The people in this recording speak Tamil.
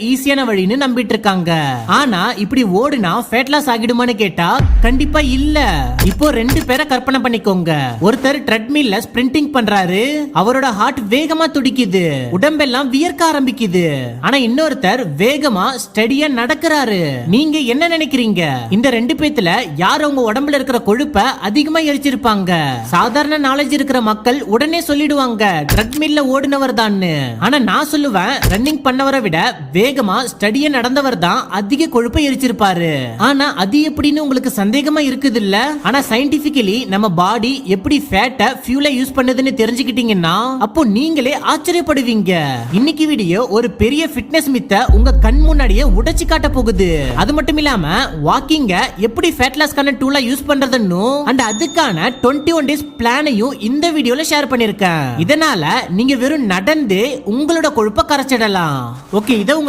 ஈஸியான வழின்னு நம்பிட்டு இருக்காங்க. ஆனா இப்படி ஓடுனா ஃபேட் லாஸ் ஆகிடுமான்னு கேட்டா கண்டிப்பா இல்ல. இப்போ ரெண்டு பேரை கற்பனை பண்ணிக்கோங்க. ஒருத்தர் ட்ரெட்மில்ல ஸ்பிரிண்டிங் பண்றாரு, அவரோட ஹார்ட் வேகமா துடிக்குது, உடம்பெல்லாம் வியர்க்க ஆரம்பிக்குது. ஆனா இன்னொருத்தர் வேகமா ஸ்டெடியா நடக்கிறாரு. நீங்க என்ன நினைக்கிறீங்க? இந்த ரெண்டு பேத்துல யார் உங்க உடம்புல இருக்கிற கொழுப்பை அதிகமா எரிச்சிருப்பாங்க? சாதாரண நாலேஜ் இருக்கிற மக்கள் உடனே சொல்லிடுவாங்க ட்ரெட்மில்ல ஓடுனவர் தான். ஆனா நான் சொல்லுவேன் ரன்னிங் பண்ணவரை விட வேகமா ஸ்டடியா நடந்தவர் தான் அதிக கொழுப்பை எரிச்சிருப்பாரு. ஆனா அது எப்படின்னு உங்களுக்கு சந்தேகமா இருக்குது இல்ல? ஆனா சயின்டிபிக்கலி நம்ம பாடி எப்படி ஃபேட்டை ஃபியூலா யூஸ் பண்ணுதுன்னு தெரிஞ்சுக்கிட்டீங்கன்னா அப்போ நீங்களே ஆச்சரியப்படுவீங்க. இன்னைக்கு வீடியோ ஒரு பெரிய ஃபிட்னஸ் மித்த உங்க கண் முன்னாடியே உடைச்சு காட்ட போகுது. அது மட்டும் இல்லாம வாக்கிங்க எப்படி ஃபேட் லாஸ்க்கான டூலா யூஸ் பண்றதுன்னு அண்ட் அதுக்கான 21 டேஸ் பிளானையும் இந்த வீடியோல ஷேர் பண்ணிருக்கேன். இதனால நீங்க வெறும் நடந்து உங்களோட கொழுப்பை கரைச்சிடலாம். ஓகே, இதை